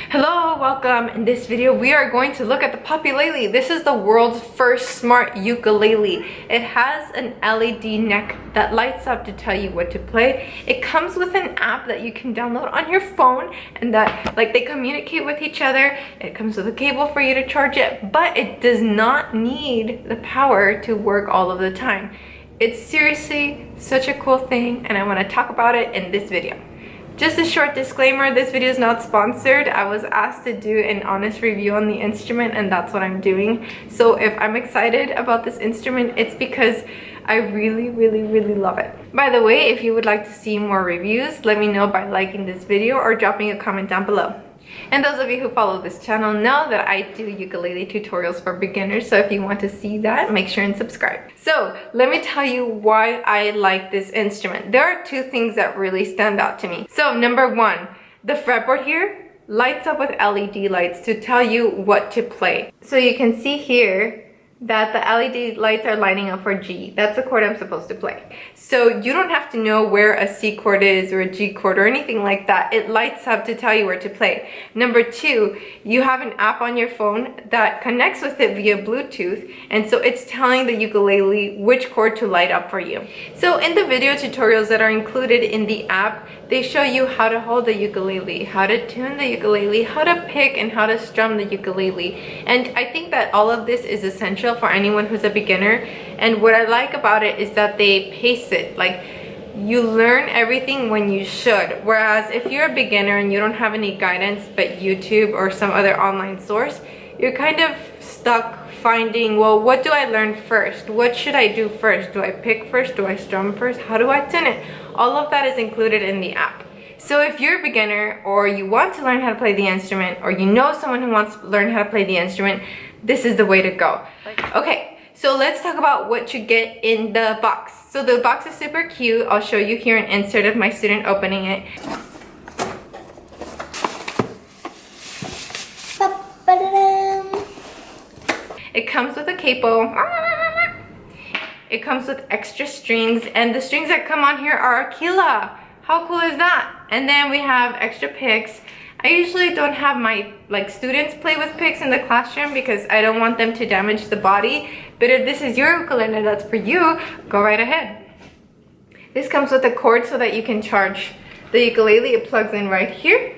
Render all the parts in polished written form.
Hello, welcome. In this video, we are going to look at the Populele. This is the world's first smart ukulele. It has an LED neck that lights up to tell you what to play. It comes with an app that you can download on your phone and that they communicate with each other. It comes with a cable for you to charge it, but it does not need the power to work all of the time. It's seriously such a cool thing, and I want to talk about it in this video. Just a short disclaimer, this video is not sponsored. I was asked to do an honest review on the instrument and that's what I'm doing. So if I'm excited about this instrument, it's because I really love it. By the way, if you would like to see more reviews, let me know by liking this video or dropping a comment down below. And those of you who follow this channel know that I do ukulele tutorials for beginners, so if you want to see that, make sure and subscribe. So let me tell you why I like this instrument. There are two things that really stand out to me. So number one, the fretboard here lights up with LED lights to tell you what to play. So you can see here that the LED lights are lining up for G. That's the chord I'm supposed to play. So you don't have to know where a C chord is or a G chord or anything like that. It lights up to tell you where to play. Number two, you have an app on your phone that connects with it via Bluetooth, and so it's telling the ukulele which chord to light up for you. So in the video tutorials that are included in the app, they show you how to hold the ukulele, how to tune the ukulele, how to pick and how to strum the ukulele. And I think that all of this is essential for anyone who's a beginner. And what I like about it is that they pace it. Like, you learn everything when you should. Whereas if you're a beginner and you don't have any guidance but YouTube or some other online source, you're kind of stuck finding, well, what do I learn first? What should I do first? Do I pick first? Do I strum first? How do I tune it? All of that is included in the app. So if you're a beginner or you want to learn how to play the instrument, or you know someone who wants to learn how to play the instrument, this is the way to go. Okay, so let's talk about what you get in the box. So the box is super cute. I'll show you here an insert of my student opening it. It comes with a capo. It comes with extra strings, and the strings that come on here are Aquila. How cool is that? And then we have extra picks. I usually don't have my students play with picks in the classroom because I don't want them to damage the body. But if this is your ukulele, that's for you, go right ahead. This comes with a cord so that you can charge the ukulele. It plugs in right here.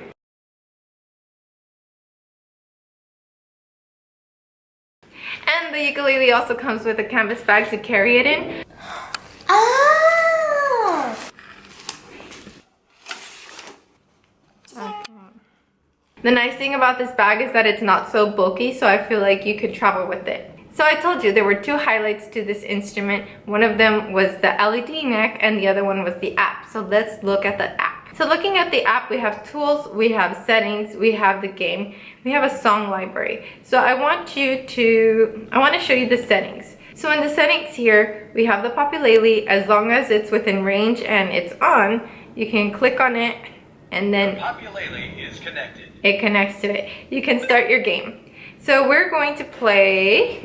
And the ukulele also comes with a canvas bag to carry it in. The nice thing about this bag is that it's not so bulky, so I feel like you could travel with it. So I told you there were two highlights to this instrument. One of them was the LED neck and the other one was the app. So let's look at the app. So looking at the app, we have tools, we have settings, we have the game, we have a song library. So I want to show you the settings. So in the settings here, we have the Populele. As long as it's within range and it's on, you can click on it and then the Populele is connected. It connects to it. You can start your game. So we're going to play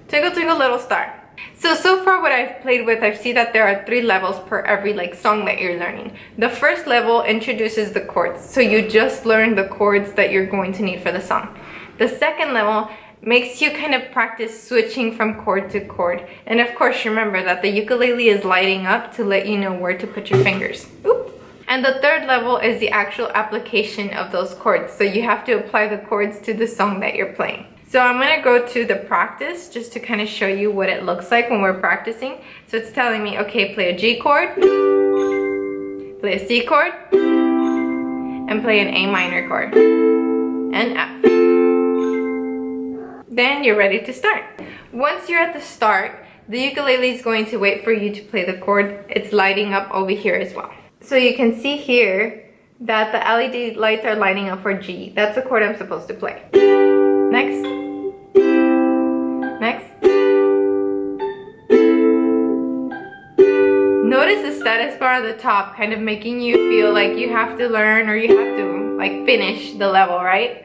Twinkle Twinkle Little Star. So far what I've played with, I see that there are 3 levels per every song that you're learning. The first level introduces the chords. So you just learn the chords that you're going to need for the song. The second level makes you kind of practice switching from chord to chord. And of course, remember that the ukulele is lighting up to let you know where to put your fingers. Oop. And the third level is the actual application of those chords. So you have to apply the chords to the song that you're playing. So I'm gonna go to the practice just to kind of show you what it looks like when we're practicing. So it's telling me, okay, play a G chord, play a C chord, and play an A minor chord, and F. Then you're ready to start. Once you're at the start, the ukulele is going to wait for you to play the chord. It's lighting up over here as well. So you can see here that the LED lights are lining up for G. That's the chord I'm supposed to play. Next. Next. Notice the status bar at the top kind of making you feel like you have to learn or you have to finish the level, right?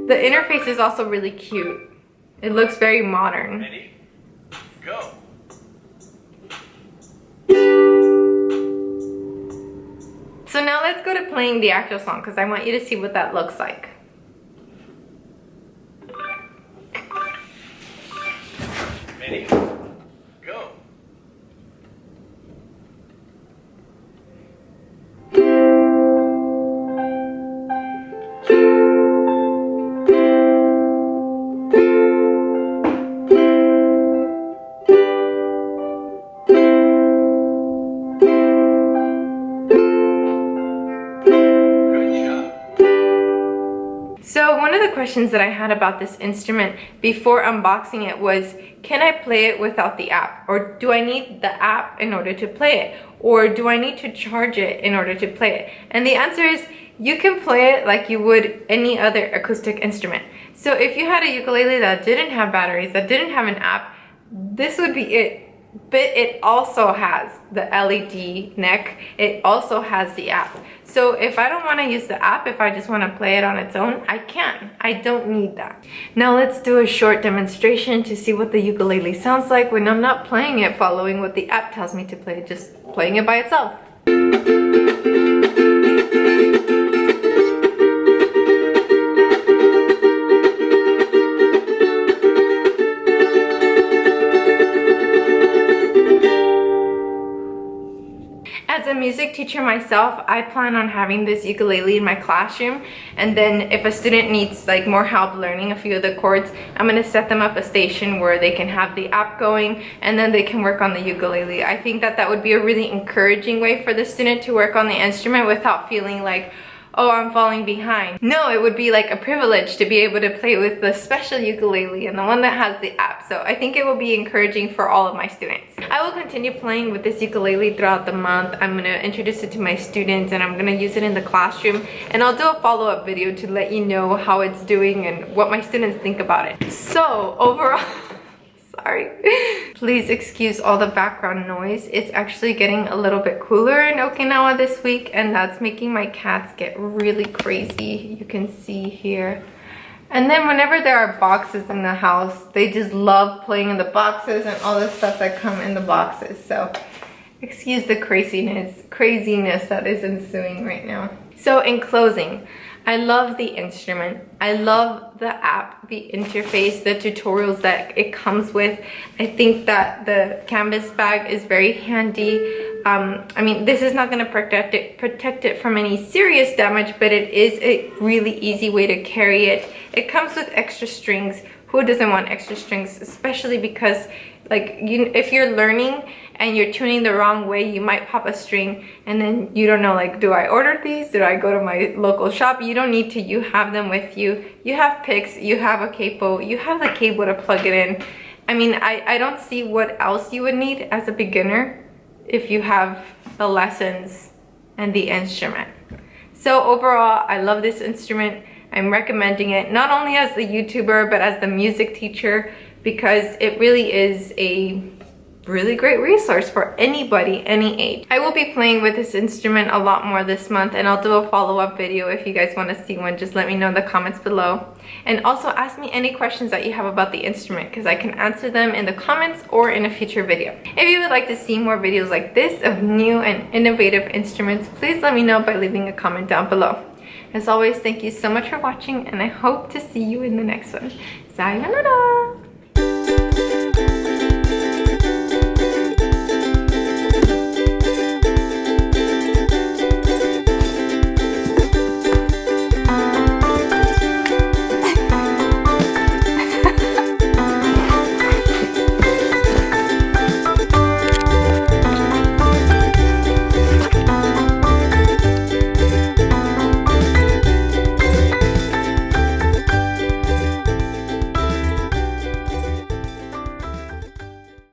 The interface is also really cute. It looks very modern. Ready? Go. let's go to playing the actual song because I want you to see what that looks like. Ready? Go. So one of the questions that I had about this instrument before unboxing it was, can I play it without the app? Or do I need the app in order to play it? Or do I need to charge it in order to play it? And the answer is, you can play it like you would any other acoustic instrument. So if you had a ukulele that didn't have batteries, that didn't have an app, this would be it. But it also has the LED neck. It also has the app. So if I don't want to use the app, if I just want to play it on its own, I can. I don't need that. Now let's do a short demonstration to see what the ukulele sounds like when I'm not playing it following what the app tells me to play, just playing it by itself. As a music teacher myself, I plan on having this ukulele in my classroom, and then if a student needs like more help learning a few of the chords, I'm going to set them up a station where they can have the app going and then they can work on the ukulele. I think that that would be a really encouraging way for the student to work on the instrument without feeling like, oh, I'm falling behind. No, it would be like a privilege to be able to play with the special ukulele and the one that has the app. So I think it will be encouraging for all of my students. I will continue playing with this ukulele throughout the month. I'm going to introduce it to my students and I'm going to use it in the classroom. And I'll do a follow-up video to let you know how it's doing and what my students think about it. So overall, sorry. Please excuse all the background noise. It's actually getting a little bit cooler in Okinawa this week, and that's making my cats get really crazy. You can see here. And then whenever there are boxes in the house, they just love playing in the boxes and all the stuff that come in the boxes. So excuse the craziness that is ensuing right now. So in closing, I love the instrument. I love the app, the interface, the tutorials that it comes with. I think that the canvas bag is very handy. I mean, this is not going to protect it from any serious damage, but it is a really easy way to carry it. It comes with extra strings. Who doesn't want extra strings? Especially because, like, if you're learning and you're tuning the wrong way, you might pop a string and then you don't know, like, do I order these? Did I go to my local shop? You don't need to. You have them with you. You have picks. You have a capo. You have the cable to plug it in. I mean, I don't see what else you would need as a beginner if you have the lessons and the instrument. So overall, I love this instrument. I'm recommending it not only as the YouTuber, but as the music teacher, because it really is a really great resource for anybody, any age. I will be playing with this instrument a lot more this month, and I'll do a follow-up video. If you guys want to see one, just let me know in the comments below. And also ask me any questions that you have about the instrument, because I can answer them in the comments or in a future video. If you would like to see more videos like this of new and innovative instruments, please let me know by leaving a comment down below. As always, thank you so much for watching, and I hope to see you in the next one. Sayonara!